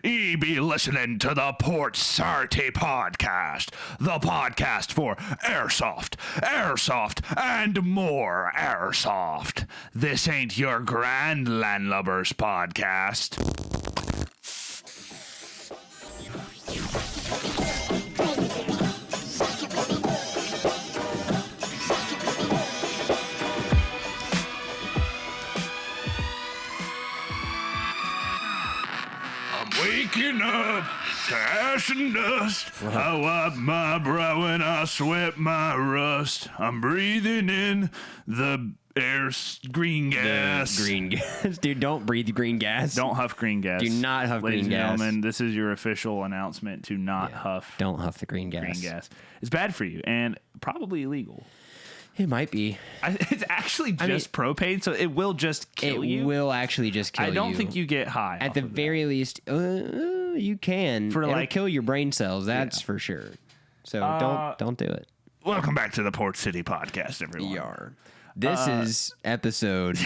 Ye be listening to the Port Sarty Podcast, the podcast for Airsoft, and more Airsoft. This ain't your Grand Landlubbers podcast. Waking up to ash and dust. I wipe my brow and I sweat my rust. I'm breathing in the green gas. Green gas. Dude, don't breathe green gas. Don't huff green gas. Do not huff Ladies green gas. Ladies and gentlemen, this is your official announcement to not huff. Don't huff the green gas. Green gas. It's bad for you and probably illegal. It might be. It's actually just propane, so it will just kill you. It will actually just kill you. I don't think you get high. At the very least, you can. It'll kill your brain cells, that's for sure. So don't do it. Welcome back to the Port City Podcast, everyone. Yar. This is episode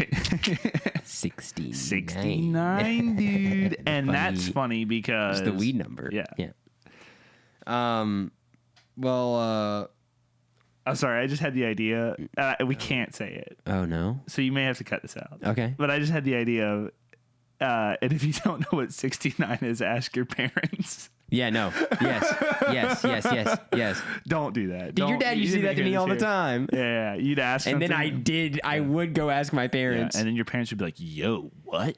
69. 69, dude. And that's funny because... It's the weed number. Yeah. I'm sorry, I just had the idea. We can't say it. Oh, no? So you may have to cut this out. Okay. But I just had the idea of... and if you don't know what 69 is, ask your parents. Yeah, no. Yes. Don't do that. Dude, your dad used to do that to me all the time. Yeah, you'd ask and something. then I would go ask my parents. Yeah, and then your parents would be like, yo, what?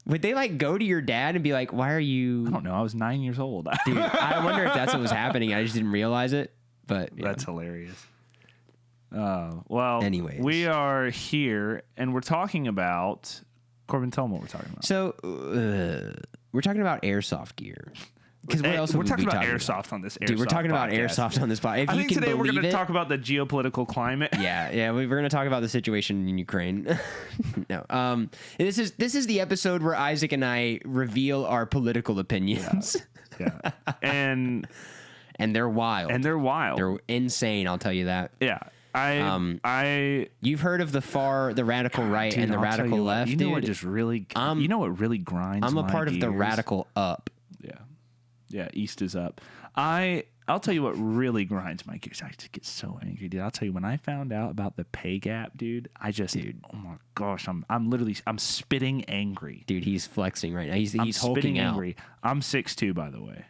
Would they go to your dad and be like, why are you... I don't know. I was 9 years old. Dude, I wonder if that's what was happening. I just didn't realize it. But that's hilarious. Well, anyways, we are here and we're talking about... Corbin, tell them what we're talking about. So, we're talking about airsoft gear. Because what else we're talking about Airsoft on this Airsoft Dude, we're talking about Airsoft on this podcast. I think today we're going to talk about the geopolitical climate. Yeah, we're going to talk about the situation in Ukraine. No, this is the episode where Isaac and I reveal our political opinions. Yeah. And they're wild. They're insane, I'll tell you that. Yeah. You've heard of the radical right, dude, and the radical left. You know dude? What just really, you know what really grinds. I'm a part gears? of the radical up. Yeah. East is up. I'll tell you what really grinds my gears. I just get so angry, dude. I'll tell you, when I found out about the pay gap, dude, oh my gosh, I'm literally spitting angry. Dude, he's flexing right now. He's hulking out. Angry. I'm 6'2", by the way.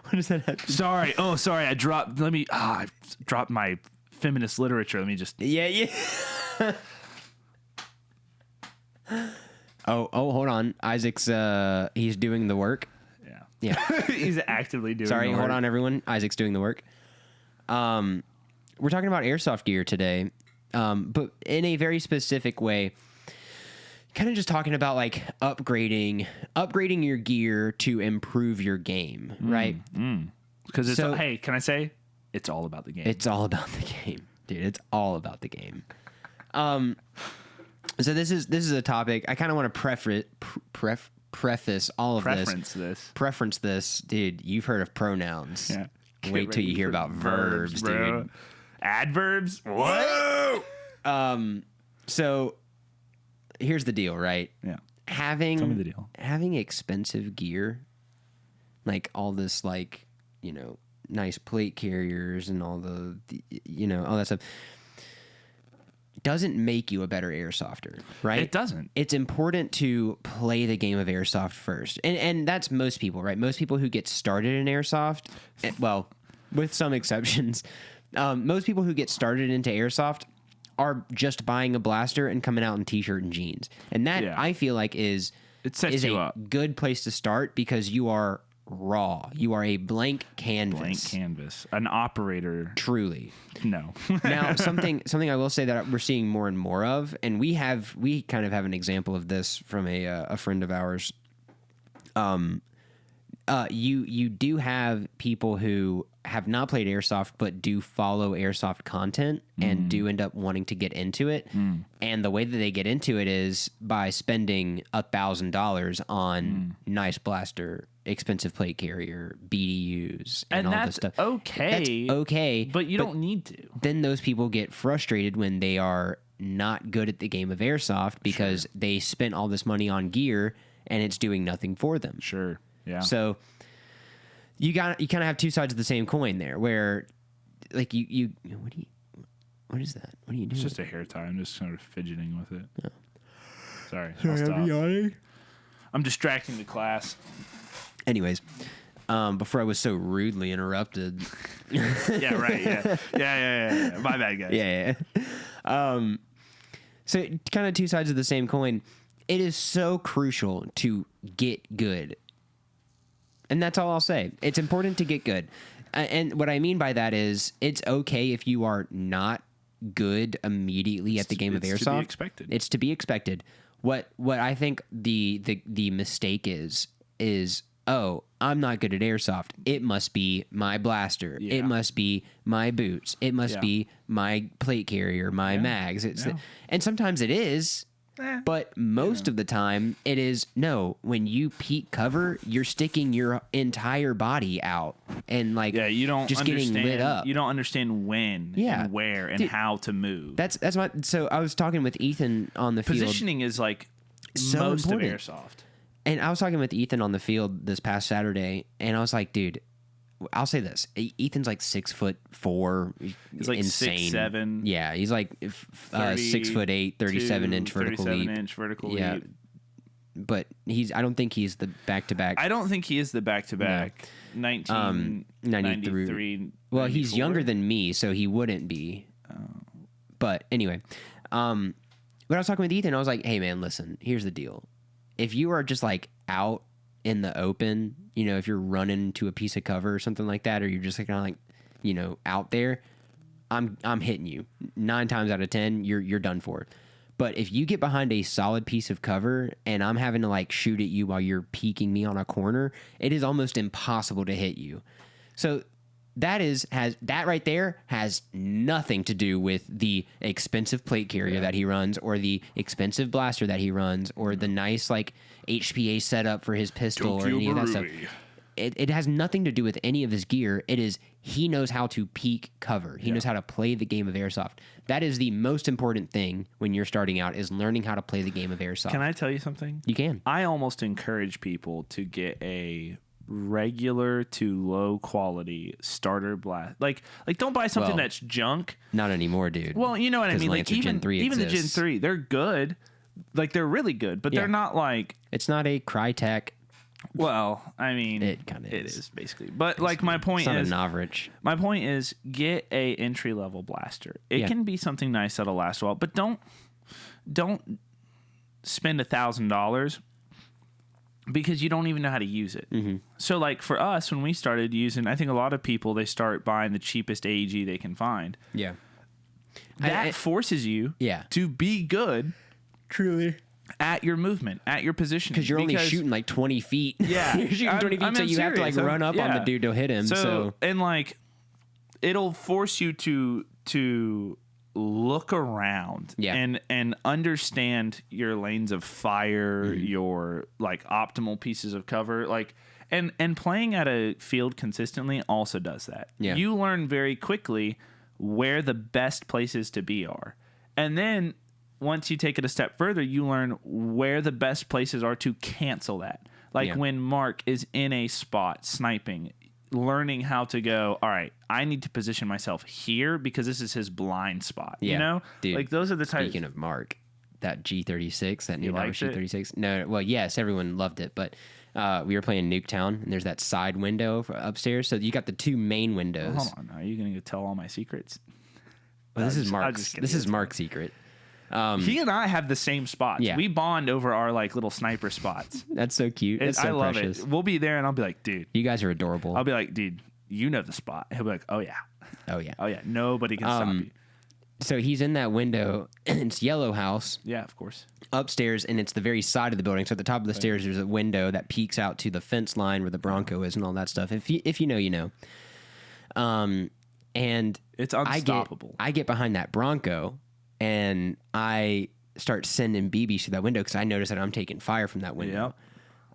What does that have to Sorry. Oh, sorry. I dropped my feminist literature. Let me just... Yeah. Oh, hold on. Isaac's, he's doing the work. Yeah. He's actively doing Sorry, the work. Hold on, everyone. Isaac's doing the work. We're talking about airsoft gear today, but in a very specific way. Kind of just talking about upgrading your gear to improve your game, right? Because hey, can I say it's all about the game? It's all about the game, dude. It's all about the game. So this is a topic I kind of want to preface all of Preference this, dude. You've heard of pronouns. Yeah. Wait till you hear about verbs, dude. Adverbs? Whoa! So here's the deal, right? Yeah. Tell me the deal. Having expensive gear, all this, nice plate carriers and all the all that stuff, doesn't make you a better airsofter, right? It doesn't. It's important to play the game of airsoft first. And that's most people, right? Most people who get started in airsoft, well, with some exceptions, most people who get started into airsoft are just buying a blaster and coming out in t-shirt and jeans. And that, I feel like, is a good place to start because you are raw. You are a blank canvas. An operator. Truly. No. Now, something I will say that we're seeing more and more of, and we kind of have an example of this from a friend of ours. You do have people who have not played airsoft but do follow airsoft content and do end up wanting to get into it. And the way that they get into it is by spending $1,000 on nice blaster, expensive plate carrier, BDUs, and all this stuff. Okay. That's okay. But you don't need to. Then those people get frustrated when they are not good at the game of airsoft because they spent all this money on gear and it's doing nothing for them. Sure. Yeah. So you kind of have two sides of the same coin there, where like you what is that? What are you doing? It's just a hair tie. I'm just sort of fidgeting with it. Oh. Sorry. I'll stop. I'm distracting the class. Anyways, before I was so rudely interrupted. Yeah, right. Yeah. My bad, guys. Yeah. So kind of two sides of the same coin. It is so crucial to get good. And that's all I'll say. It's important to get good. And what I mean by that is it's okay if you are not good immediately at the game of airsoft. It's to be expected. It's to be expected. What I think the mistake is, oh, I'm not good at airsoft. It must be my blaster. Yeah. It must be my boots. It must be my plate carrier, my mags. And sometimes it is. But most of the time, it is no. When you peek cover, you're sticking your entire body out and you don't just understand, getting lit up. You don't understand when and where and how to move. That's my. So I was talking with Ethan on the field. Positioning is like So most important. of airsoft. And I was talking with Ethan on the field this past Saturday, and I was like, dude, I'll say this. Ethan's like 6'4". He's like insane. 6'7". Yeah, he's like 6'8", 37-inch vertical leap. 37-inch vertical Yeah. leap. But I don't think he's the back-to-back. I don't think he is the back-to-back. 1993. Well, he's 94? younger than me, so he wouldn't be. But anyway, when I was talking with Ethan, I was like, hey, man, listen, here's the deal. If you are just like out in the open, if you're running to a piece of cover or something like that, or you're just kind of like, out there, I'm hitting you 9 times out of 10. You're done for. But if you get behind a solid piece of cover and I'm having to like shoot at you while you're peeking me on a corner, it is almost impossible to hit you. So that right there has nothing to do with the expensive plate carrier that he runs, or the expensive blaster that he runs, or the nice like HPA setup for his pistol, or any of that stuff. It has nothing to do with any of his gear. It is he knows how to peek cover. He knows how to play the game of airsoft. That is the most important thing when you're starting out, is learning how to play the game of airsoft. Can I tell you something? You can. I almost encourage people to get a regular to low quality starter blast. Like don't buy something that's junk. Not anymore, dude. Well, you know what I mean? Like Lancer Gen 3 even the Gen exists. 3, they're good. Like they're really good, but they're not like, it's not a Crytek. well, I mean, It kinda it is. is basically. But like my point It's not is an average. my point is get a entry level blaster. It can be something nice that'll last a while, but don't spend $1,000 because you don't even know how to use it. Mm-hmm. So like for us, when we started using, I think a lot of people, they start buying the cheapest AEG they can find. Yeah. That forces you to be good Truly. at your movement, at your position. Because you're only shooting like 20 feet. Yeah. You're shooting 20 feet, so you have to like run up on the dude to hit him. So and like it'll force you to look around and understand your lanes of fire, your like optimal pieces of cover, like and playing at a field consistently also does that. Yeah. You learn very quickly where the best places to be are. And then once you take it a step further, you learn where the best places are to cancel that. Like when Mark is in a spot sniping, learning how to go, all right, I need to position myself here because this is his blind spot. Yeah. You know? Dude, like those are the types. speaking of Mark, that G36, that new liked it? G36. No, well, yes, everyone loved it, but we were playing Nuketown, and there's that side window upstairs. So you got the two main windows. Hold on, are you going to tell all my secrets? Well, this is I'm Mark's. just kidding. This is Mark's secret. He and I have the same spots. Yeah. We bond over our like little sniper spots. That's so cute. That's so I love precious. it. We'll be there, and I'll be like, dude. You guys are adorable. I'll be like, dude, you know the spot. He'll be like, oh yeah, oh yeah. oh yeah. Nobody can stop you. So he's in that window, and it's yellow house Yeah, of course. upstairs, and it's the very side of the building. So at the top of the stairs, there's a window that peeks out to the fence line where the Bronco is and all that stuff. If you know, you know. And It's unstoppable. I get behind that Bronco, and I start sending BBs through that window because I notice that I'm taking fire from that window. Yep.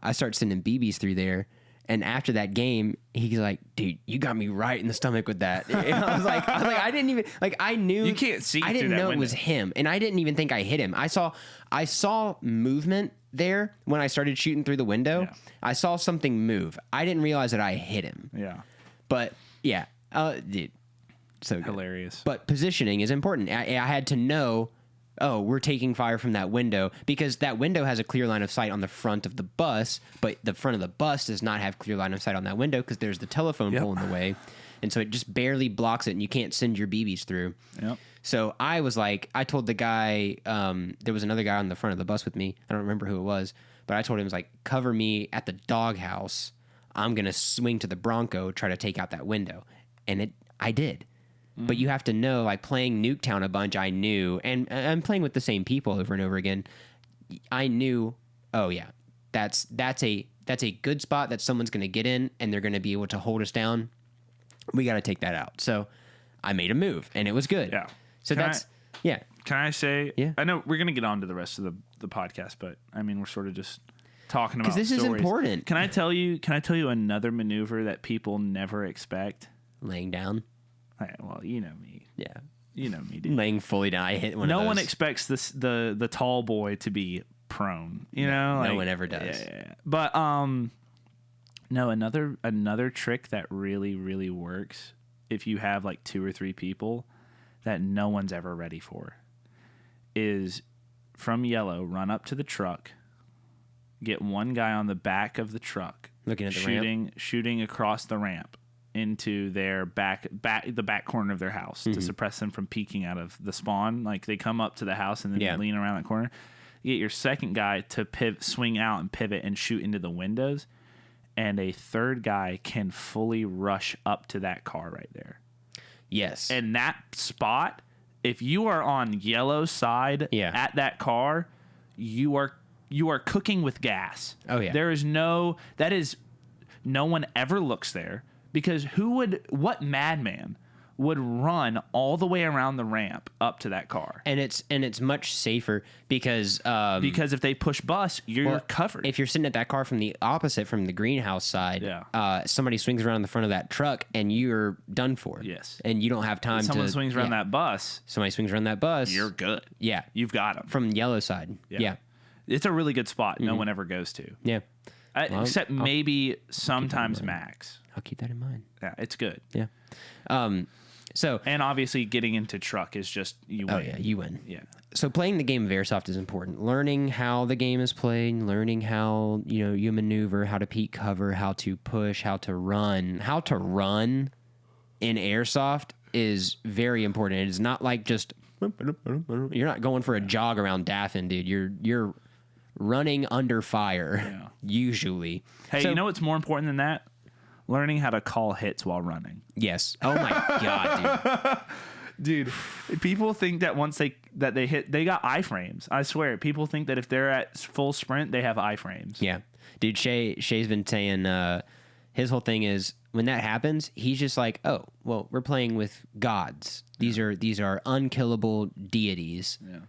I start sending BBs through there, And after that game, he's like, "Dude, you got me right in the stomach with that." And I was like, I didn't even like. I knew You can't see I through didn't that know it window. was him, and I didn't even think I hit him. I saw movement there when I started shooting through the window. Yeah. I saw something move. I didn't realize that I hit him. Yeah. But yeah, dude, so good. Hilarious. But positioning is important. I had to know, oh, we're taking fire from that window, because that window has a clear line of sight on the front of the bus, but the front of the bus does not have clear line of sight on that window because there's the telephone pole in the way. And so it just barely blocks it, and you can't send your BBs through. Yep. So I was like, I told the guy, there was another guy on the front of the bus with me. I don't remember who it was, but I told him, I was like, cover me at the doghouse. I'm going to swing to the Bronco, try to take out that window. And I did. But you have to know, like playing Nuketown a bunch, I knew, and I'm playing with the same people over and over again. I knew, oh yeah, that's a good spot that someone's going to get in, and they're going to be able to hold us down. We got to take that out. So I made a move, and it was good. Yeah. So yeah. Can I say? Yeah. I know we're gonna get on to the rest of the podcast, but I mean we're sort of just talking about Because this stories. is important. Can I tell you another maneuver that people never expect? Laying down. Well, you know me. Yeah. You know me, dude. Laying fully down. I hit one No of those. one expects the tall boy to be prone. You know, no one ever does. Yeah. But no, another trick that really works if you have like 2 or 3 people that no one's ever ready for is from yellow, run up to the truck, get one guy on the back of the truck, Looking at the ramp? shooting across the ramp into their the back corner of their house to suppress them from peeking out of the spawn. Like they come up to the house and then lean around that corner. You get your second guy to swing out and pivot and shoot into the windows, and a third guy can fully rush up to that car right there. Yes. And that spot, if you are on yellow side at that car, you are cooking with gas. Oh, yeah. No one ever looks there, because what madman would run all the way around the ramp up to that car? And it's much safer because Because if they push bus, you're covered. If you're sitting at that car from the greenhouse side, somebody swings around the front of that truck and you're done for. Yes. And you don't have time Someone swings around that bus, Somebody swings around that bus. you're good. Yeah. You've got them. From the yellow side. Yeah. It's a really good spot. No one ever goes to. Yeah. Except maybe sometimes Max. I'll keep that in mind. Yeah, it's good. Yeah. So And obviously getting into truck is just you win. oh yeah, you win. Yeah. So playing the game of Airsoft is important. Learning how the game is played, learning how you maneuver, how to peek cover, how to push, how to run in Airsoft is very important. It is not like just you're not going for a jog around Daffin, dude. You're running under fire usually. Hey, So- you know what's more important than that? Learning how to call hits while running. Yes. Oh my god, Dude, people think that once they hit, they got iframes. I swear, people think that if they're at full sprint, they have iframes. dude. Yeah, dude. Shay's been saying his whole thing is when that happens, he's just like, oh, well, we're playing with gods. These are unkillable deities. Yeah.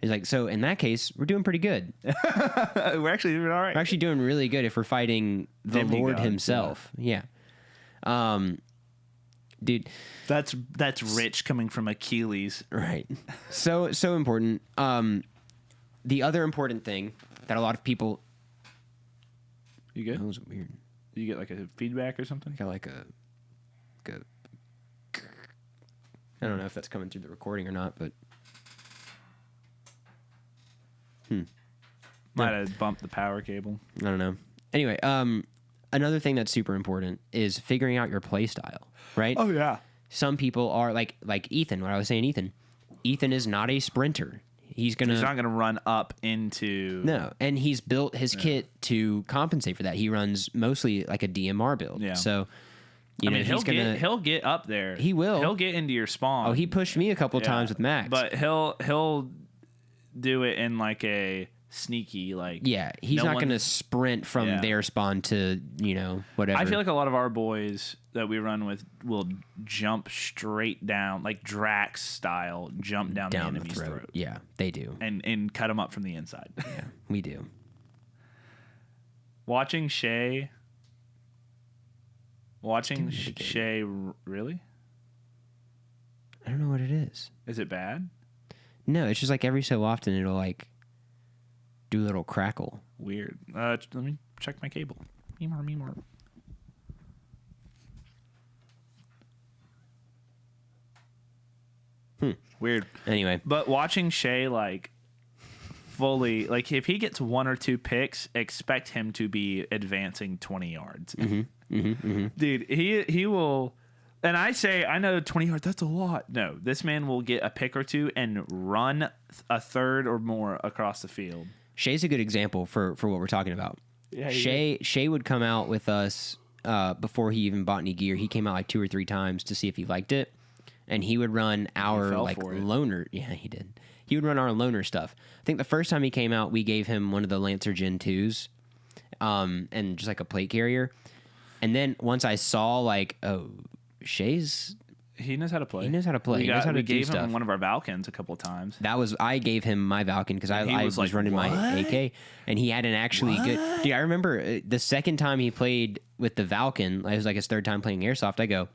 He's like, so in that case, we're doing pretty good. We're actually doing all right. We're actually doing really good if we're fighting the Lord Demigods, himself. Yeah. Dude, That's rich coming from Achilles. right. So important. The other important thing that a lot of people You good? that was weird. You get like a feedback or something? Got like a I don't know if that's coming through the recording or not, but Might have bumped the power cable. I don't know. Anyway, another thing that's super important is figuring out your play style, right? Oh yeah. Some people are like Ethan, what I was saying, Ethan is not a sprinter. He's He's not going to run up into... No, and he's built his kit to compensate for that. He runs mostly like a DMR build. Yeah. So, he'll get up there. He will. He'll get into your spawn. Oh, he pushed me a couple times with Max. But he'll do it in like a sneaky yeah, he's no not one- going to sprint from Yeah. their spawn to, whatever. I feel like a lot of our boys that we run with will jump straight down, like Drax style, jump down the down the enemy's throat. throat. Yeah, they do. And cut them up from the inside. Yeah, we do. Watching Shay Watching Shay, really? I don't know what it is. Is it bad? No, it's just like every so often it'll like do a little crackle. Weird. Let me check my cable. Me more. Weird. Anyway, But watching Shay like fully, like if he gets 1 or 2 picks, expect him to be advancing 20 yards. Dude, he will. And I know 20 yards, that's a lot. No, this man will get a pick or 2 and run a third or more across the field. Shay's a good example for what we're talking about. Yeah, Shay would come out with us before he even bought any gear. He came out like 2 or 3 times to see if he liked it, and he would run our like loner. Yeah, he did. He would run our loner stuff. I think the first time he came out, we gave him one of the Lancer Gen 2s, and just like a plate carrier. And then once I saw like, oh, he knows how to play. He knows how to play. He knows how to do gave stuff. him one of our Valkyns a couple of times. I gave him my Valken because I was like, running "What?" my AK, and he had an actually good. Dude, I remember the second time he played with the Valken. It was like his third time playing Airsoft. I go,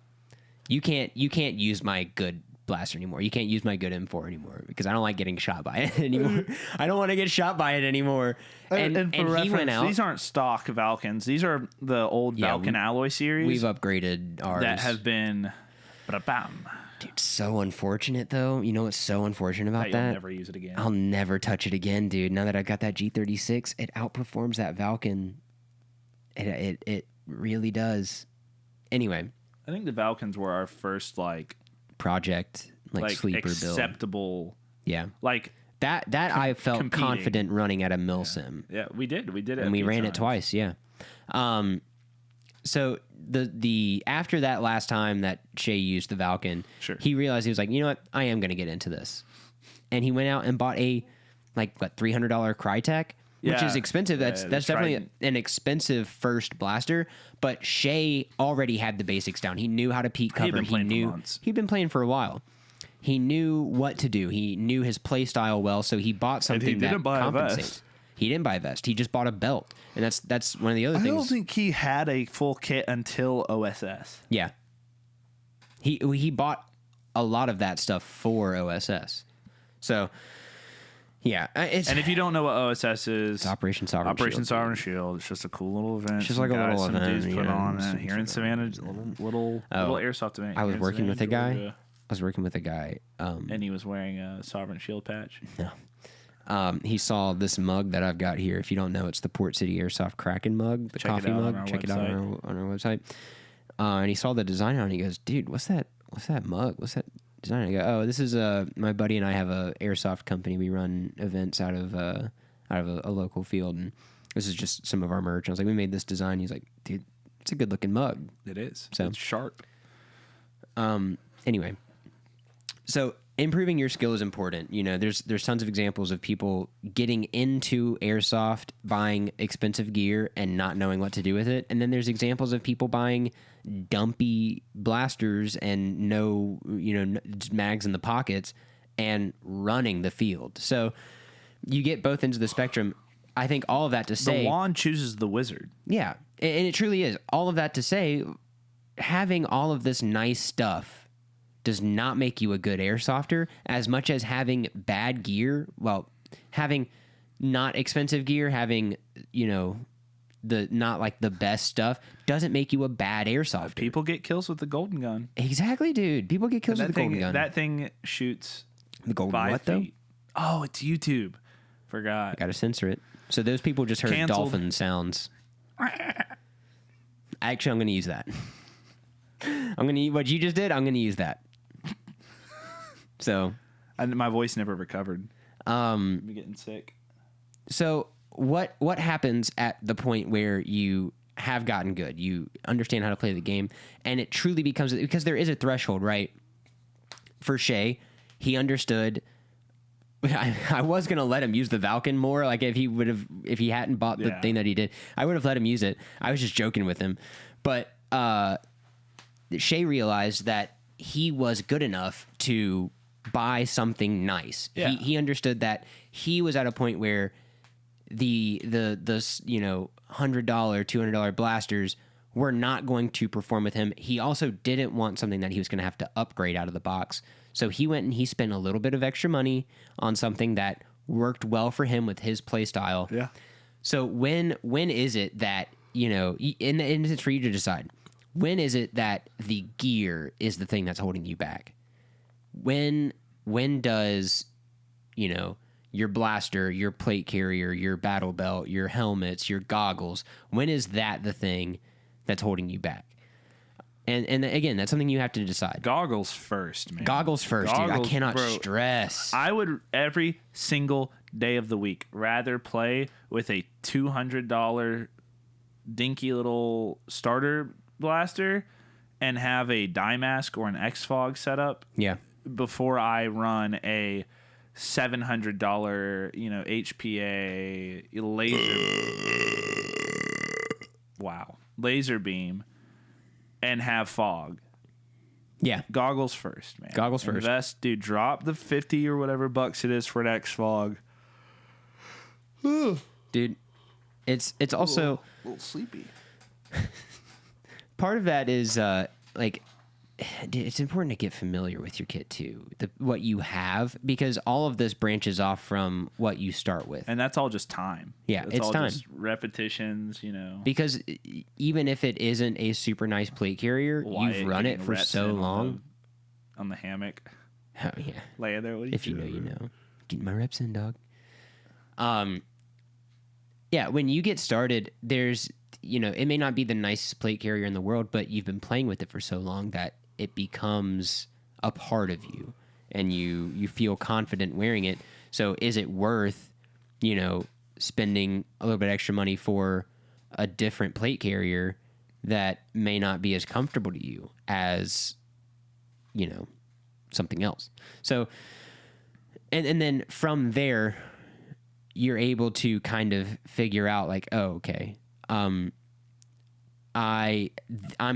you can't use my good blaster anymore. You can't use my good M4 anymore because I don't like getting shot by it anymore. I don't want to get shot by it anymore. And for reference, he went out. These aren't stock Valkyns. These are the old Valken alloy series. We've upgraded ours that have been. Bam. Dude, so unfortunate though. You know what's so unfortunate about that? You'll never use it again. I'll never touch it again, dude. Now that I got that G36, it outperforms that Valken. It really does. Anyway, I think the Valkyns were our first project like sleeper build. Acceptable. Yeah. Like that I felt competing. confident running at a milsim. Yeah, we did. We did it. And we ran it twice, yeah. So the after that last time that Shay used the Valken, he realized he was like, you know what, I am going to get into this, and he went out and bought a $300 Crytek, which is expensive. That's definitely an expensive first blaster. But Shay already had the basics down. He knew how to peek cover. He'd been playing for a while. He knew what to do. He knew his play style well, so he bought something that compensates. He didn't buy a vest. He just bought a belt, and that's one of the other things. I don't think he had a full kit until OSS. Yeah, he bought a lot of that stuff for OSS. So, yeah, and if you don't know what OSS is, it's Operation Sovereign Shield. It's just a cool little event. It's just like a little event. Dudes put on here in Savannah, little airsoft event. I was working with a guy. And he was wearing a Sovereign Shield patch. No. He saw this mug that I've got here. If you don't know, it's the Port City Airsoft Kraken mug, the coffee mug. Check it out on our website. And he saw the design on it. He goes, "Dude, what's that mug? What's that design?" I go, "Oh, this is my buddy and I have a airsoft company. We run events out of a local field, and this is just some of our merch." I was like, "We made this design." He's like, "Dude, it's a good looking mug." It is. So it's sharp. Anyway, so improving your skill is important. You know, there's tons of examples of people getting into airsoft, buying expensive gear and not knowing what to do with it. And then there's examples of people buying dumpy blasters and just mags in the pockets and running the field. So you get both ends of the spectrum. I think all of that to say, the wand chooses the wizard. Yeah, and it truly is. All of that to say, having all of this nice stuff does not make you a good airsofter as much as having bad gear. Well, having not expensive gear, having, the not like the best stuff doesn't make you a bad airsofter. People get kills with the golden gun. Exactly, dude. People get kills with the golden gun. That thing shoots the golden 5 what, feet. Oh, it's YouTube. Forgot. I gotta censor it. So those people just heard Canceled. dolphin sounds. Actually, I'm gonna use that. What you just did, I'm gonna use that. So, and my voice never recovered. I'm getting sick. So what happens at the point where you have gotten good, you understand how to play the game, and it truly becomes, because there is a threshold, right? For Shay, he understood. I was gonna let him use the Valken more. Like if he hadn't bought the thing that he did, I would have let him use it. I was just joking with him, but Shay realized that he was good enough to buy something nice. Yeah. He understood that he was at a point where the $100, $200 blasters were not going to perform with him. He also didn't want something that he was going to have to upgrade out of the box. So he went and he spent a little bit of extra money on something that worked well for him with his play style. Yeah. So when is it that, and it's for you to decide, when is it that the gear is the thing that's holding you back? When does, your blaster, your plate carrier, your battle belt, your helmets, your goggles, when is that the thing that's holding you back? And again, that's something you have to decide. Goggles first, man. Goggles first, dude. I cannot bro. stress. I would every single day of the week rather play with a $200 dinky little starter blaster and have a dye mask or an X-Fog setup. Yeah. Before I run a $700, HPA laser beam and have fog. Yeah. Goggles first, man. Goggles first. Invest, dude. Drop the 50 or whatever bucks it is for an X-Fog. Dude, it's also a little sleepy. part of that is it's important to get familiar with your kit too, what you have, because all of this branches off from what you start with, and that's all just time. Yeah, that's it's all time. Just repetitions, Because even if it isn't a super nice plate carrier, Wyatt you've run it for reps so in long on the hammock, oh yeah, laying there. What are if you know, you know, getting my reps in, dog. Yeah, when you get started, there's it may not be the nicest plate carrier in the world, but you've been playing with it for so long that it becomes a part of you, and you feel confident wearing it. So is it worth, spending a little bit extra money for a different plate carrier that may not be as comfortable to you as, something else? So, and then from there, you're able to kind of figure out like, oh, okay, I'm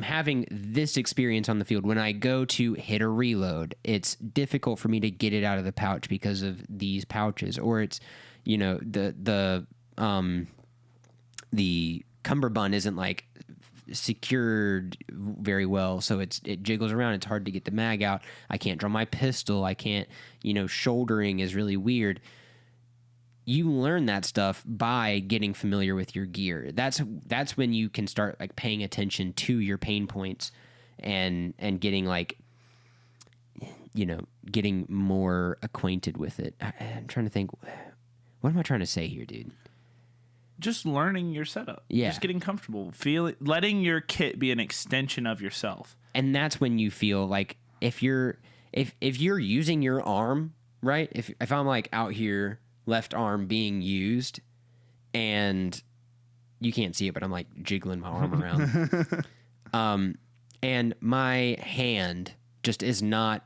having this experience on the field. When I go to hit a reload, it's difficult for me to get it out of the pouch because of these pouches, or it's, the cummerbund isn't like secured very well, so it jiggles around. It's hard to get the mag out. I can't draw my pistol. I can't, shouldering is really weird. You learn that stuff by getting familiar with your gear. That's when you can start like paying attention to your pain points and getting like, getting more acquainted with it. I'm trying to think, what am I trying to say here, dude? Just learning your setup. Yeah. Just getting comfortable. Letting your kit be an extension of yourself. And that's when you feel like if you're using your arm, right? If I'm like out here, left arm being used, and you can't see it, but I'm like jiggling my arm around. And my hand just is not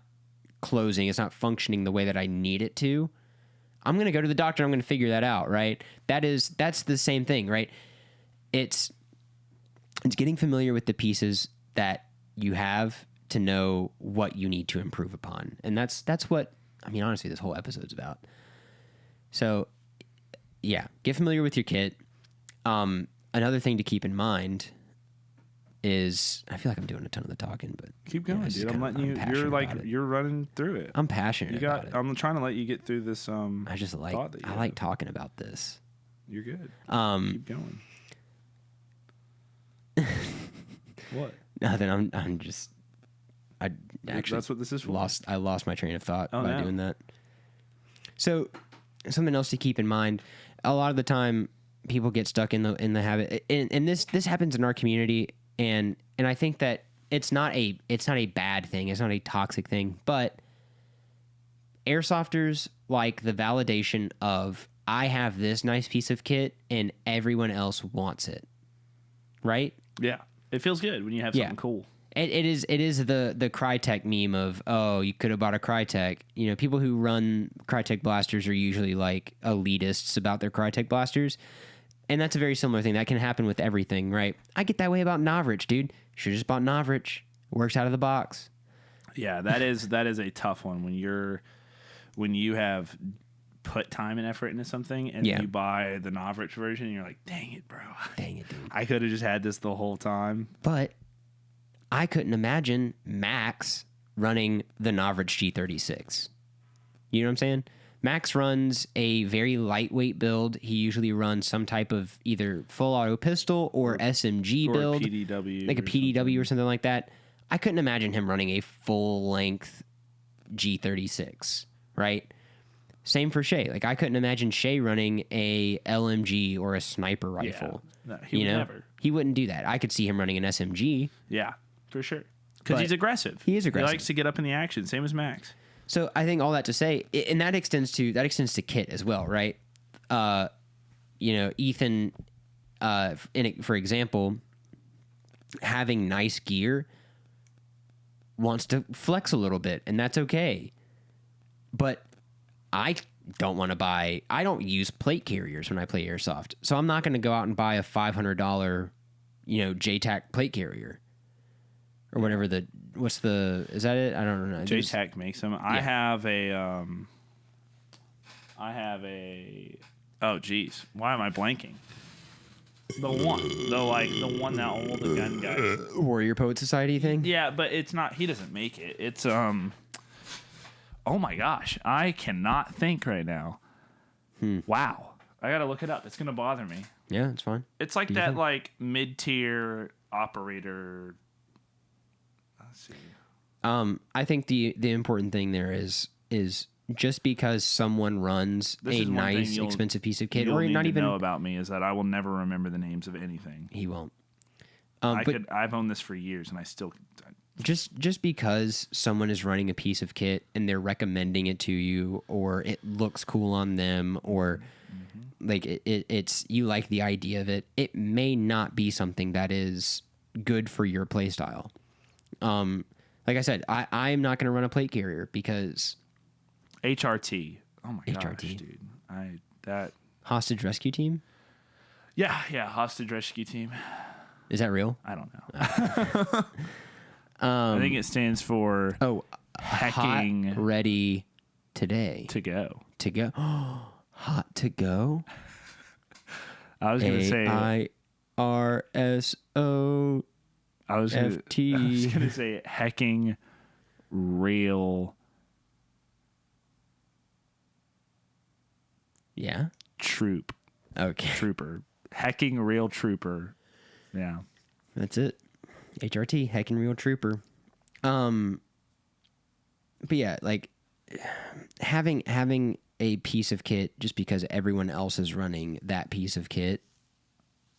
closing. It's not functioning the way that I need it to. I'm going to go to the doctor. I'm going to figure that out, right? That's the same thing, right? It's getting familiar with the pieces that you have to know what you need to improve upon. And that's what, honestly, this whole episode's about. So, yeah, get familiar with your kit. Another thing to keep in mind is, I feel like I'm doing a ton of the talking, but keep going, yeah, dude. I'm letting you. You're like you're running through it. I'm passionate about it. I'm trying to let you get through this. I just like talking about this. You're good. Keep going. What? Nothing. I'm just. I actually. That's what this is for. I lost my train of thought by no. doing that. So, something else to keep in mind. A lot of the time, people get stuck in the habit, and this happens in our community, and I think that it's not a bad thing. It's not a toxic thing, but airsofters like the validation of, I have this nice piece of kit and everyone else wants it, right? Yeah, it feels good when you have something cool. It is the Crytek meme of, oh, you could have bought a Crytek. People who run Crytek blasters are usually like elitists about their Crytek blasters. And that's a very similar thing. That can happen with everything, right? I get that way about Novrich, dude. Should have just bought Novrich. Works out of the box. Yeah, that is a tough one when you have put time and effort into something, and you buy the Novrich version, and you're like, dang it, bro. Dang it, dude. I could have just had this the whole time. But I couldn't imagine Max running the Novrich G36. You know what I'm saying? Max runs a very lightweight build. He usually runs some type of either full auto pistol or SMG build. PDW. Like a PDW or something like that. I couldn't imagine him running a full length G36, right? Same for Shay. Like, I couldn't imagine Shay running a LMG or a sniper rifle. No, he would never. He wouldn't do that. I could see him running an SMG. Yeah, for sure. Because he's aggressive. He is aggressive. He likes to get up in the action. Same as Max. So I think all that to say, and that extends to kit as well, right? Ethan, for example, having nice gear, wants to flex a little bit, and that's okay. But I don't use plate carriers when I play Airsoft. So I'm not going to go out and buy a $500, JTAC plate carrier. Or whatever is that it? I don't know. JTAC makes them. Yeah. Oh geez, why am I blanking? The one that all the gun guys. Warrior Poet Society thing? Yeah, but it's not, he doesn't make it. It's oh my gosh, I cannot think right now. Wow. I gotta look it up. It's gonna bother me. Yeah, it's fine. It's like that like mid-tier operator. Let's see. I think the important thing there is just because someone runs a nice expensive piece of kit, or not even know about me, is that I will never remember the names of anything. He won't. I've owned this for years, and I still. Just because someone is running a piece of kit and they're recommending it to you, or it looks cool on them, or like it's you like the idea of it, it may not be something that is good for your play style. Like I said, I'm not going to run a plate carrier because HRT. Oh my gosh, HRT. dude! Hostage Rescue Team. Yeah, Hostage Rescue Team. Is that real? I don't know. I think it stands for hacking hot ready today to go. Hot to go. I was going to say AIRSO. I was going to say hacking rail. Yeah. Troop. Okay. Trooper. Hacking rail trooper. Yeah. That's it. HRT, hacking real trooper. But yeah, like having a piece of kit just because everyone else is running that piece of kit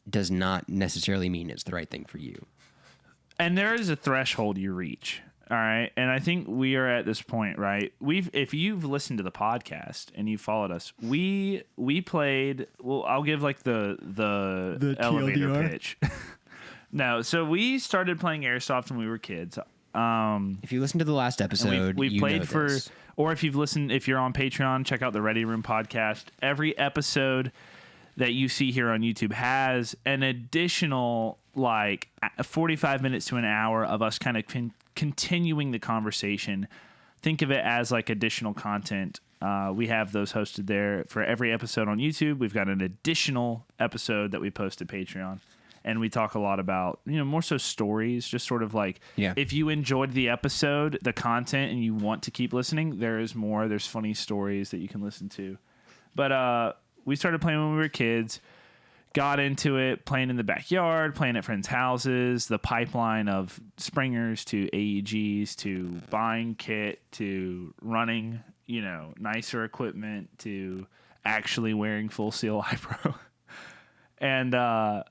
does not necessarily mean it's the right thing for you. And there is a threshold you reach. All right. And I think we are at this point, right? If you've listened to the podcast and you followed us, we played, well, I'll give like the elevator TLDR? pitch. No, so we started playing Airsoft when we were kids. If you listen to the last episode, we played this. Or if you're on Patreon, check out the Ready Room podcast. Every episode that you see here on YouTube has an additional like 45 minutes to an hour of us kind of continuing the conversation. Think of it as like additional content. We have those hosted there for every episode on YouTube. We've got an additional episode that we post to Patreon. And we talk a lot about, more so stories, just sort of like, if you enjoyed the episode, the content, and you want to keep listening, there is more. There's funny stories that you can listen to. But we started playing when we were kids, got into it, playing in the backyard, playing at friends' houses, the pipeline of Springers to AEGs to buying kit to running, nicer equipment to actually wearing full seal iPro. And,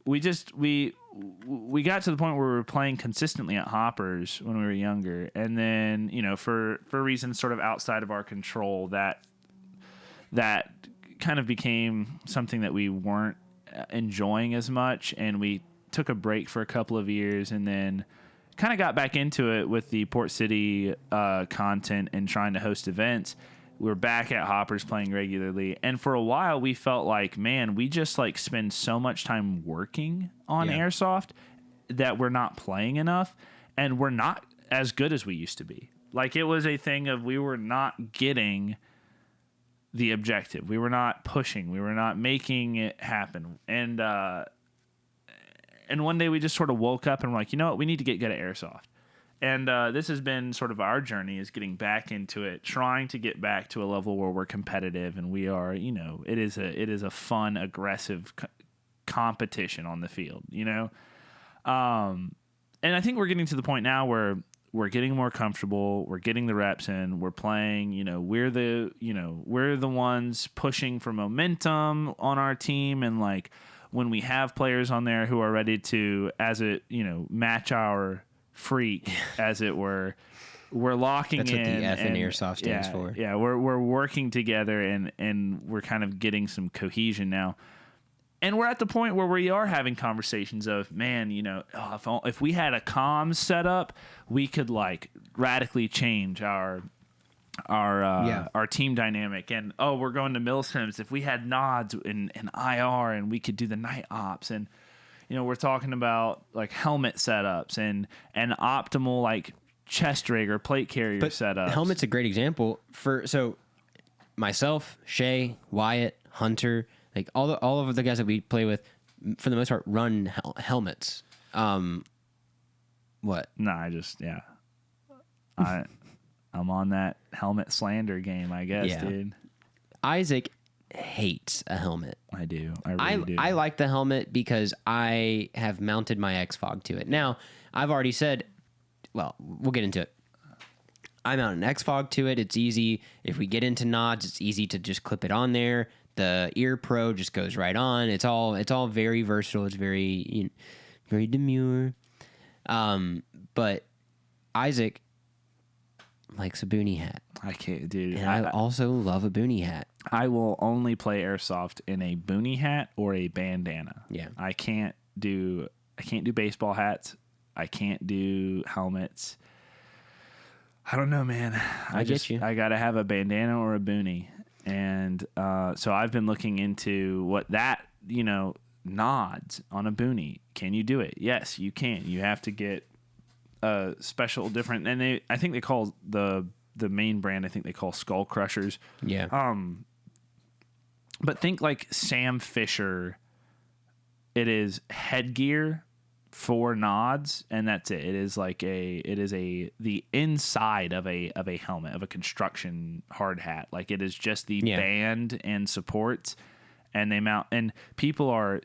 we got to the point where we were playing consistently at Hoppers when we were younger, and then for reasons sort of outside of our control, that kind of became something that we weren't enjoying as much, and we took a break for a couple of years, and then kind of got back into it with the Port City content and trying to host events. We're back at Hoppers playing regularly. And for a while, we felt like, man, we just like spend so much time working on Airsoft that we're not playing enough. And we're not as good as we used to be. Like, it was a thing of we were not getting the objective. We were not pushing. We were not making it happen. And one day we just sort of woke up and we're like, you know what? We need to get good at airsoft. And this has been sort of our journey, is getting back into it, trying to get back to a level where we're competitive, and we are, you know, it is a fun, aggressive competition on the field, you know. And I think we're getting to the point now where we're getting more comfortable. We're getting the reps in. We're playing. You know, we're the ones pushing for momentum on our team, and like when we have players on there who are ready to, match our freak, as it were, we're locking in. That's what the F in airsoft stands for. Yeah, we're working together, and we're kind of getting some cohesion now. And we're at the point where we are having conversations of, man, you know, if we had a comms set up, we could like radically change our team dynamic. And we're going to Milsims. If we had nods and IR, and we could do the night ops, and you know, we're talking about like helmet setups and optimal like chest rig or plate carrier setups. Helmet's a great example so myself, Shay, Wyatt, Hunter, like all of the guys that we play with, for the most part, run helmets. What? No, I'm on that helmet slander game, I guess, dude. Isaac hates a helmet. I do. I really do. I like the helmet because I have mounted my X-Fog to it. Now, I've already said, well, we'll get into it. I mount an X-Fog to it. It's easy. If we get into nods, it's easy to just clip it on there. The Ear Pro just goes right on. It's all very versatile. It's very very demure. But Isaac likes a boonie hat. I can't, dude. And I also love a boonie hat. I will only play airsoft in a boonie hat or a bandana. Yeah. I can't do baseball hats. I can't do helmets. I don't know, man. I get you. I gotta have a bandana or a boonie. And so I've been looking into what that, nods on a boonie. Can you do it? Yes, you can. You have to get a special different, and I think they call the main brand, I think they call Skull Crushers. Yeah. But think like Sam Fisher. It is headgear for nods, and that's it. It is the inside of a helmet, of a construction hard hat. Like it is just the band and supports, and they mount, and people are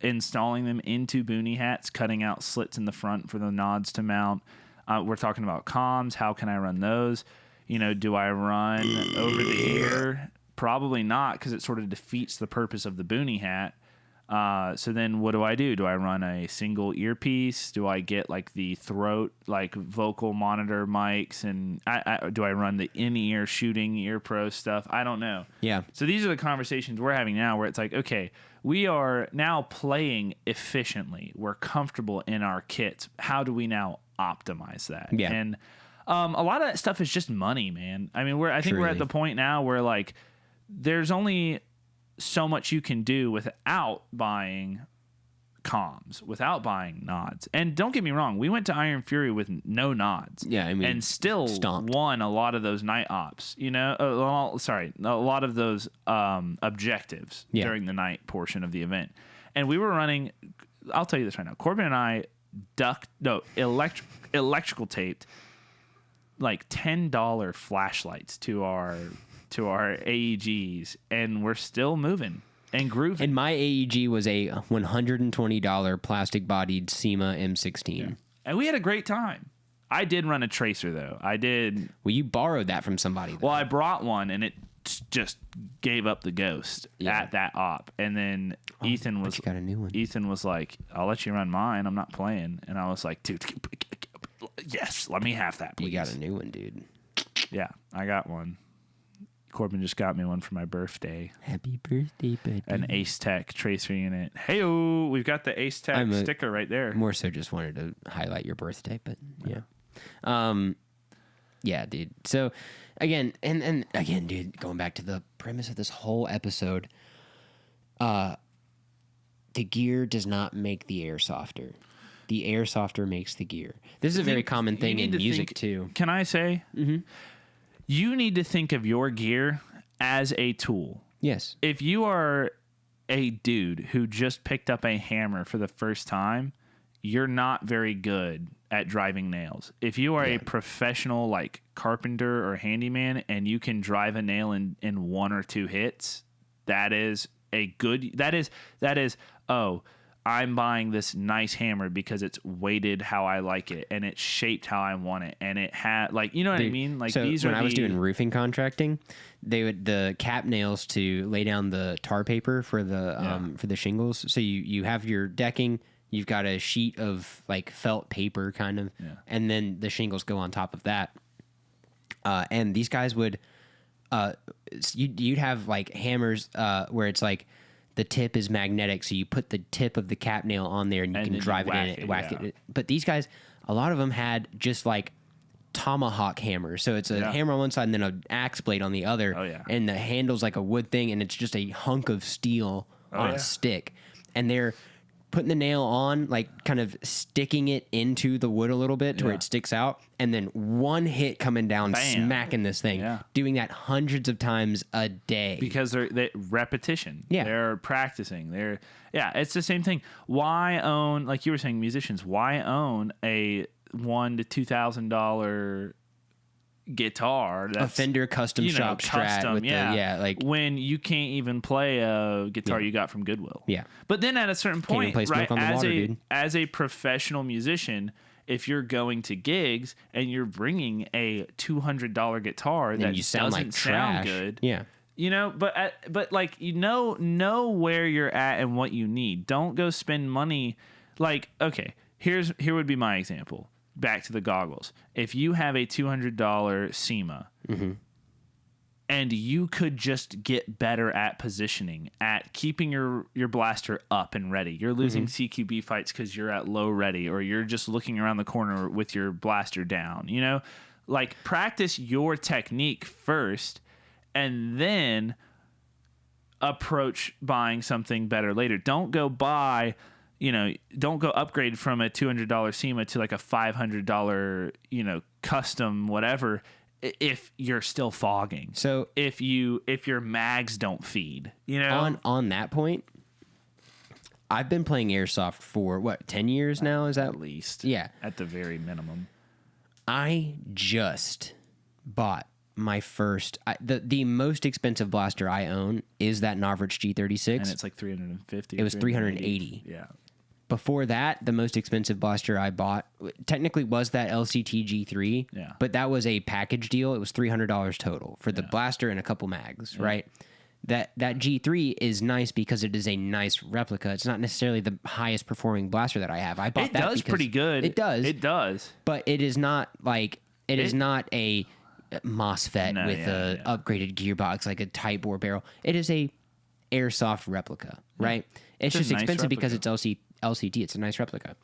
installing them into boonie hats, cutting out slits in the front for the nods to mount. We're talking about comms. How can I run those? Do I run over the ear? Probably not, because it sort of defeats the purpose of the boonie hat. So then what do? Do I run a single earpiece? Do I get like the throat, like vocal monitor mics? And do I run the in-ear shooting Ear Pro stuff? I don't know. Yeah. So these are the conversations we're having now, where it's like, okay, we are now playing efficiently. We're comfortable in our kits. How do we now optimize that? Yeah. And a lot of that stuff is just money, man. I mean, I think we're at the point now where like there's only so much you can do without buying comms, without buying nods. And don't get me wrong, we went to Iron Fury with no nods. Yeah, I mean, and still won a lot of those night ops. A lot of those objectives during the night portion of the event. And we were running. I'll tell you this right now. Corbin and I electrical taped like $10 flashlights to our AEGs, and we're still moving and grooving. And my AEG was a $120 plastic-bodied SEMA M16. Yeah. And we had a great time. I did run a tracer, though. I did. Well, you borrowed that from somebody, though. Well, I brought one, and it just gave up the ghost at that op. And then Ethan was... you got a new one. Ethan was like, I'll let you run mine. I'm not playing. And I was like, dude, yes, let me have that, please. You got a new one, dude. Yeah, I got one. Corbin just got me one for my birthday. Happy birthday, buddy. An Ace Tech tracer unit. Hey-o, we've got the Ace Tech sticker right there. More so just wanted to highlight your birthday, but yeah. Yeah, dude. So again, and again, dude, going back to the premise of this whole episode, the gear does not make the airsofter. The airsofter makes the gear. This is a very common thing in music too. Can I say? Mm-hmm. You need to think of your gear as a tool. Yes. If you are a dude who just picked up a hammer for the first time, you're not very good at driving nails. If you are a professional like carpenter or handyman and you can drive a nail in 1 or 2 hits, that is I'm buying this nice hammer because it's weighted how I like it and it's shaped how I want it and it had like, you know what I mean? Like so these when are I was doing roofing contracting, the cap nails to lay down the tar paper for the shingles. So you have your decking, you've got a sheet of like felt paper kind of, and then the shingles go on top of that. And these guys would, you'd have like hammers where it's like the tip is magnetic, so you put the tip of the cap nail on there and you can drive it in it, whack it. But these guys, a lot of them had just like tomahawk hammers. So it's a hammer on one side and then an axe blade on the other. Oh, yeah. And the handle's like a wood thing and it's just a hunk of steel on a stick. And they're putting the nail on, like kind of sticking it into the wood a little bit to where it sticks out, and then one hit coming down, smacking this thing, doing that hundreds of times a day. Because they're repetition. Yeah. They're practicing. It's the same thing. Why own, like you were saying, musicians, why own a $1,000 to $2,000 guitar that's a Fender custom shop Strat with like when you can't even play a guitar you got from Goodwill. But then at a certain point, right, as a professional musician, if you're going to gigs and you're bringing a $200 guitar that doesn't sound good, you know, but like know where you're at and what you need. Don't go spend money. Like, okay, here would be my example. Back to the goggles. If you have a $200 SEMA and you could just get better at positioning, at keeping your blaster up and ready. You're losing CQB fights because you're at low ready, or you're just looking around the corner with your blaster down. You know, like practice your technique first and then approach buying something better later. Don't go buy... don't go upgrade from a $200 SEMA to like a $500, custom whatever if you're still fogging. So if your mags don't feed, on that point, I've been playing Airsoft for 10 years now? Is that at least? Yeah. At the very minimum. I just bought my first, the most expensive blaster I own is that Novrich G36. And it's like 350. It was 380. Yeah. Before that, the most expensive blaster I bought technically was that LCT G3. Yeah. But that was a package deal. It was $300 total for the blaster and a couple mags, right? That G3 is nice because it is a nice replica. It's not necessarily the highest performing blaster that I have. I bought that because pretty good. It does. It does. But it is not like it is not a MOSFET with a upgraded gearbox like a Type bore barrel. It is a Airsoft replica, right? It's just nice expensive replica. because it's LCT. It's a nice replica.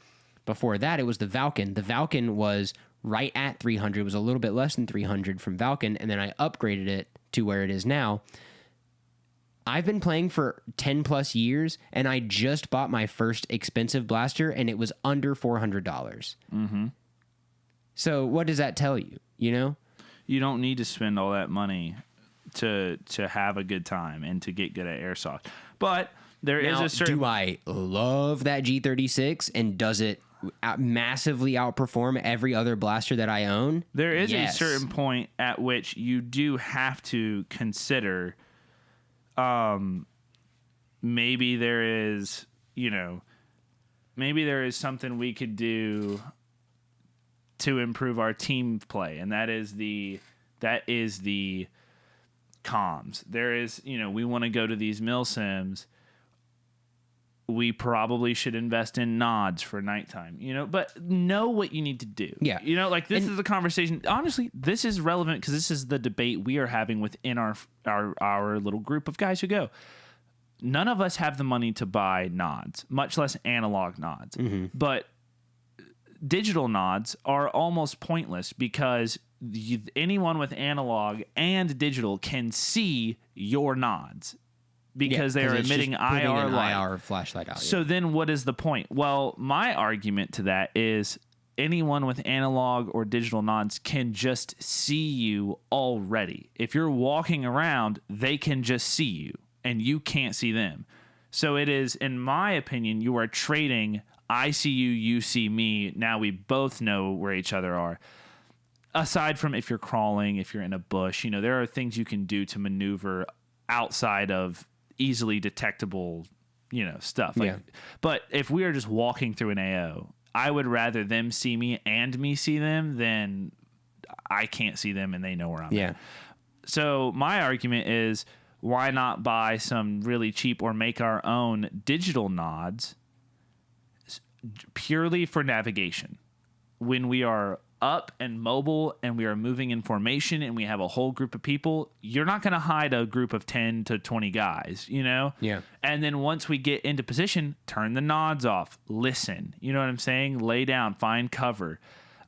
Before that, it was the Valken. The Valken was right at 300. It was a little bit less than 300 from Valken, and then I upgraded it to where it is now. I've been playing for 10 plus years, and I just bought my first expensive blaster, and it was under $400. Mm-hmm. So what does that tell you? You don't need to spend all that money to have a good time and to get good at Airsoft. But there is a certain... Do I love that G36, and does it massively outperform every other blaster that I own? There is a certain point at which you do have to consider maybe there is something we could do to improve our team play, and that is the comms. There is, we want to go to these mil sims. We probably should invest in nods for nighttime, but know what you need to do. Yeah. This is a conversation. Honestly, this is relevant because this is the debate we are having within our little group of guys who go. None of us have the money to buy nods, much less analog nods. Mm-hmm. But digital nods are almost pointless because anyone with analog and digital can see your nods. Because they are emitting IR light. IR flashlight out. So then what is the point? Well, my argument to that is anyone with analog or digital nods can just see you already. If you're walking around, they can just see you and you can't see them. So it is, in my opinion, you are trading I see you, you see me. Now we both know where each other are. Aside from if you're crawling, if you're in a bush, there are things you can do to maneuver outside of easily detectable, stuff. But if we are just walking through an AO, I would rather them see me and me see them than I can't see them and they know where I'm at. So my argument is, why not buy some really cheap or make our own digital nods purely for navigation? When we are up and mobile and we are moving in formation and we have a whole group of people, you're not going to hide a group of 10 to 20 guys, Yeah. And then once we get into position, turn the nods off, listen, you know what I'm saying? Lay down, find cover.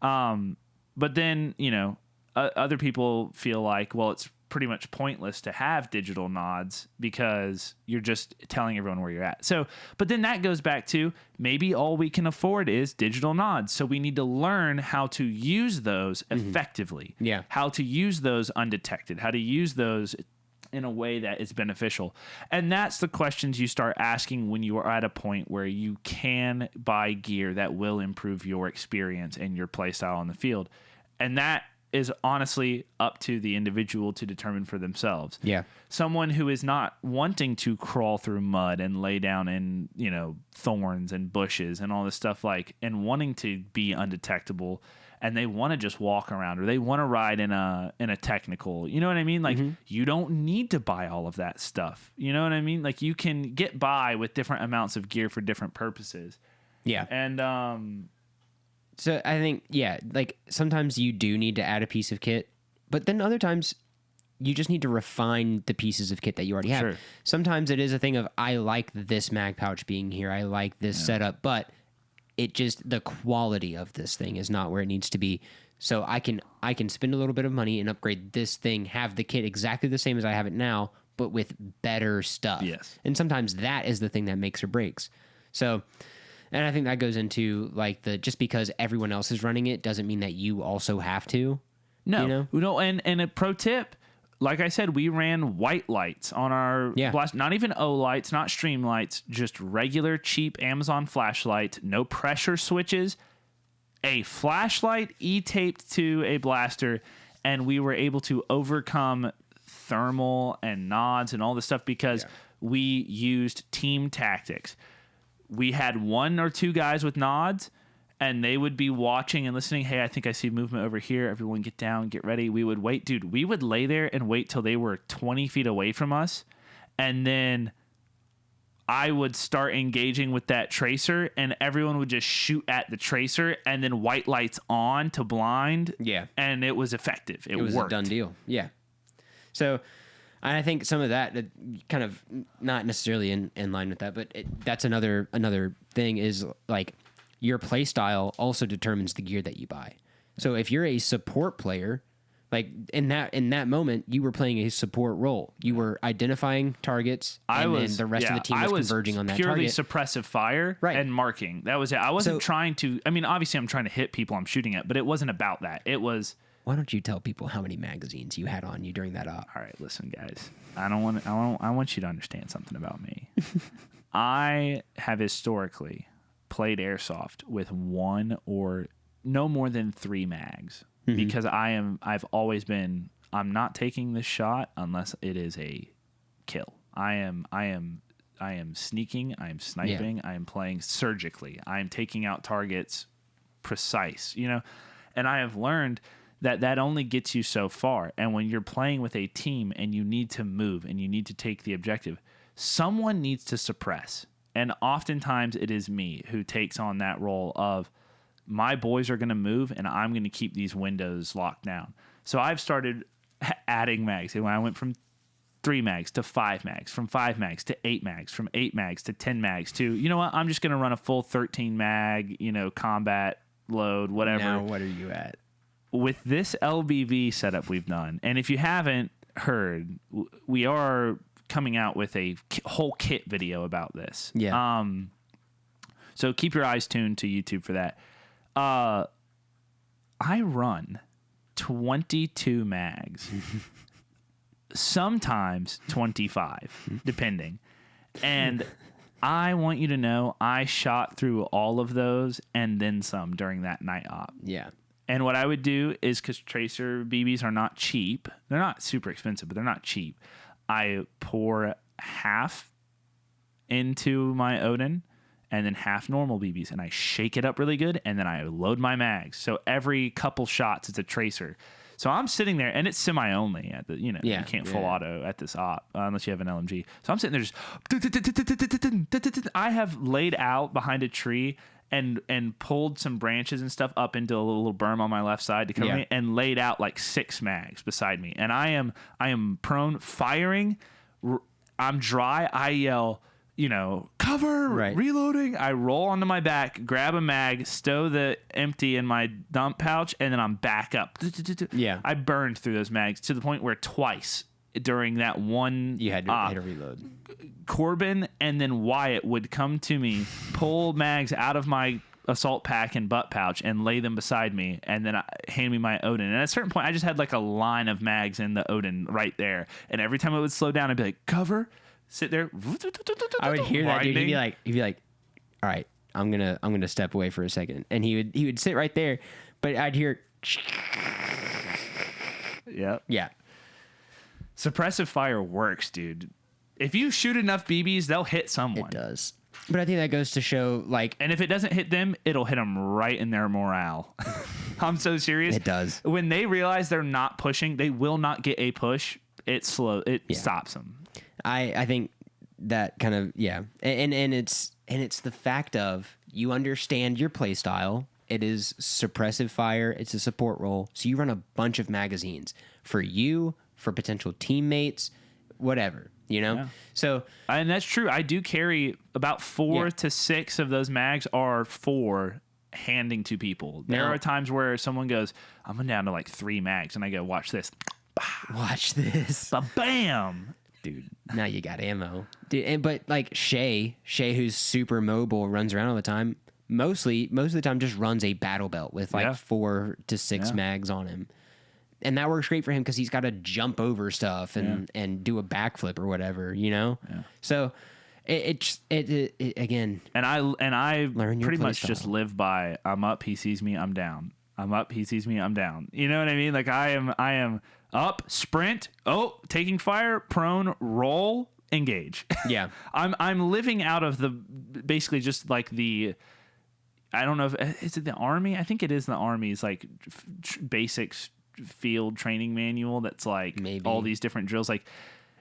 But then, other people feel like, well, it's pretty much pointless to have digital nods because you're just telling everyone where you're at. So, but then that goes back to maybe all we can afford is digital nods. So we need to learn how to use those effectively. Yeah. How to use those undetected, how to use those in a way that is beneficial. And that's the questions you start asking when you are at a point where you can buy gear that will improve your experience and your play style on the field. And that is honestly up to the individual to determine for themselves. Yeah. Someone who is not wanting to crawl through mud and lay down in, thorns and bushes and all this stuff, and wanting to be undetectable, and they want to just walk around, or they want to ride in a technical, you know what I mean? You don't need to buy all of that stuff. You know what I mean? You can get by with different amounts of gear for different purposes. Yeah. And, so I think, sometimes you do need to add a piece of kit, but then other times you just need to refine the pieces of kit that you already have. Sure. Sometimes it is a thing of, I like this mag pouch being here, I like this setup, but the quality of this thing is not where it needs to be. So I can spend a little bit of money and upgrade this thing, have the kit exactly the same as I have it now, but with better stuff. Yes. And sometimes that is the thing that makes or breaks. So... And I think that goes into just because everyone else is running it doesn't mean that you also have to. No. And a pro tip, like I said, we ran white lights on our blast, not even O lights, not stream lights, just regular cheap Amazon flashlight, no pressure switches, a flashlight E-taped to a blaster, and we were able to overcome thermal and nods and all this stuff because we used team tactics. We had one or two guys with nods, and they would be watching and listening. Hey, I think I see movement over here. Everyone get down, get ready. We would wait. Dude, we would lay there and wait till they were 20 feet away from us. And then I would start engaging with that tracer, and everyone would just shoot at the tracer, and then white lights on to blind. Yeah. And it was effective. It was worked. a done deal. Yeah. So... I think some of that kind of not necessarily in line with that, but that's another thing is your play style also determines the gear that you buy. So if you're a support player, in that moment, you were playing a support role. You were identifying targets, and then the rest of the team was converging on that target. Purely suppressive fire and marking. That was it. I wasn't trying to. I mean, obviously, I'm trying to hit people I'm shooting at, but it wasn't about that. It was. Why don't you tell people how many magazines you had on you during that op? All right, listen, guys. I want you to understand something about me. I have historically played airsoft with one or no more than 3 mags because I've always been, I'm not taking this shot unless it is a kill. I am sneaking, I am sniping, I am playing surgically. I am taking out targets precise, and I have learned that only gets you so far. And when you're playing with a team and you need to move and you need to take the objective, someone needs to suppress. And oftentimes it is me who takes on that role of my boys are going to move and I'm going to keep these windows locked down. So I've started adding mags. And when I went from 3 mags to 5 mags, from 5 mags to 8 mags, from 8 mags to 10 mags to, you know what, I'm just going to run a full 13 mag, combat load, whatever. Now what are you at? With this LBV setup we've done, and if you haven't heard, we are coming out with a whole kit video about this. Yeah. So keep your eyes tuned to YouTube for that. I run 22 mags, sometimes 25, depending. And I want you to know I shot through all of those and then some during that night op. Yeah. And what I would do is, because tracer BBs are not cheap, they're not super expensive, but they're not cheap. I pour half into my Odin and then half normal BBs, and I shake it up really good, and then I load my mags. So every couple shots, it's a tracer. So I'm sitting there, and it's semi-only at the, you can't full auto at this op unless you have an LMG. So I'm sitting there just, I have laid out behind a tree and pulled some branches and stuff up into a little berm on my left side to cover me, and laid out like 6 mags beside me. And I am prone, firing. I'm dry. I yell, cover, reloading. I roll onto my back, grab a mag, stow the empty in my dump pouch, and then I'm back up. Yeah. I burned through those mags to the point where twice during that one You had to reload. Corbin and then Wyatt would come to me, pull mags out of my assault pack and butt pouch and lay them beside me, and then hand me my Odin. And at a certain point, I just had like a line of mags in the Odin right there. And every time it would slow down, I'd be like, cover, sit there. I would hear that, dude. He'd be like, all right, I'm gonna step away for a second. And he would sit right there, but I'd hear Yep. Yeah. Suppressive fire works, dude. If you shoot enough BBs, they'll hit someone. It does. But I think that goes to show, like... And if it doesn't hit them, it'll hit them right in their morale. I'm so serious. It does. When they realize they're not pushing, they will not get a push. It stops them. I think that kind of... Yeah. And it's the fact of you understand your play style. It is suppressive fire. It's a support role. So you run a bunch of magazines for you, for potential teammates, whatever. Yeah. So, and that's true. I do carry about 4 to 6 of those mags are for handing to people. There are times where someone goes, I'm down to like 3 mags, and I go, watch this. Watch this. Bam. Dude, now you got ammo. Dude, but like Shay, who's super mobile, runs around all the time, most of the time just runs a battle belt with like 4 to 6 mags on him. And that works great for him because he's got to jump over stuff and do a backflip or whatever, Yeah. So it again. And I pretty much just live by I'm up, he sees me, I'm down. I'm up, he sees me, I'm down. You know what I mean? Like I am up, sprint, taking fire, prone, roll, engage. Yeah. I'm living out of the basically just like the. I don't know if is it the Army? I think it is the Army's like basics field training manual that's like maybe all these different drills. Like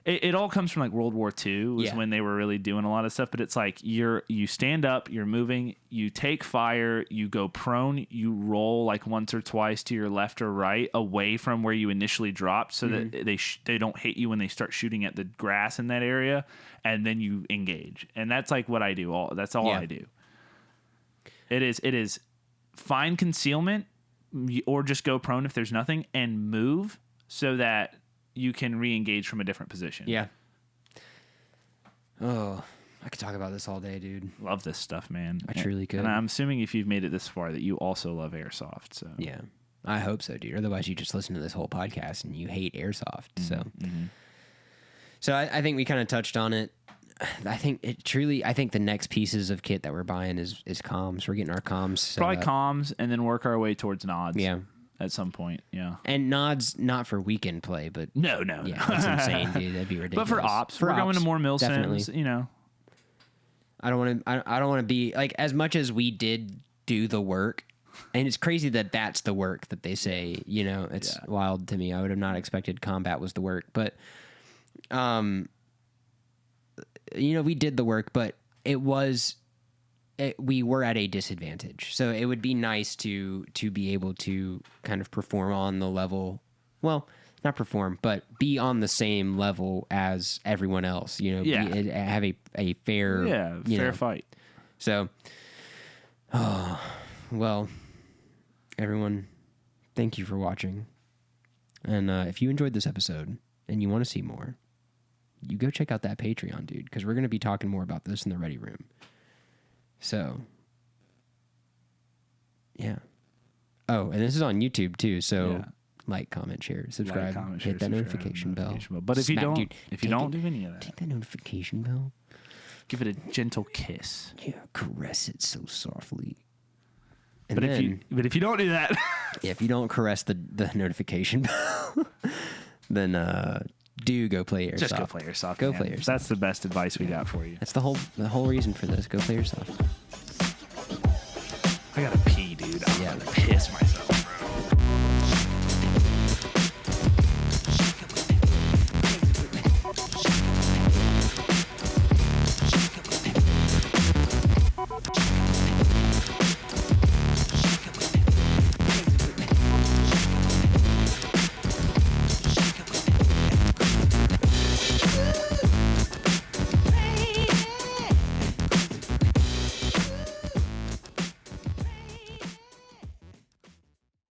it all comes from like World War II was when they were really doing a lot of stuff. But it's like you stand up, you're moving, you take fire, you go prone, you roll like once or twice to your left or right away from where you initially dropped, so that they don't hit you when they start shooting at the grass in that area, and then you engage. And that's like what I do. That's all I do. It is find concealment or just go prone if there's nothing and move so that you can re-engage from a different position. Yeah. Oh, I could talk about this all day, dude. Love this stuff, man. I truly could. And I'm assuming if you've made it this far that you also love Airsoft. So yeah, I hope so, dude. Otherwise, you just listen to this whole podcast and you hate Airsoft. So I think we kind of touched on it. I think the next pieces of kit that we're buying is comms. We're getting our comms. Probably comms, and then work our way towards nods. Yeah. At some point, yeah. And nods not for weekend play, but no. Yeah, that's insane, dude. That'd be ridiculous. But for ops, we're going to more milsims, I don't want to be like, as much as we did do the work, and it's crazy that that's the work that they say. It's wild to me. I would have not expected combat was the work, but we did the work, but we were at a disadvantage. So it would be nice to be able to kind of perform on the level, well, not perform, but be on the same level as everyone else, have a fair, fair fight. So, well, everyone, thank you for watching. And if you enjoyed this episode and you want to see more, you go check out that Patreon, dude, because we're going to be talking more about this in the Ready Room. So, yeah. Oh, and this is on YouTube too. So Yeah. like, comment, share, subscribe, comment, hit share, that subscribe, notification bell. But if you Smack, don't, dude, if you take don't it- do any of that, take that notification bell. give it a gentle kiss. Yeah, caress it so softly. And But then, if you don't do that, if you don't caress the notification bell, then do go play Airsoft. just go play Airsoft. Go man. play Airsoft. That's the best advice we got for you. That's the whole reason for this. Go play Airsoft. I gotta pee, dude. I'm Yeah. gonna piss myself.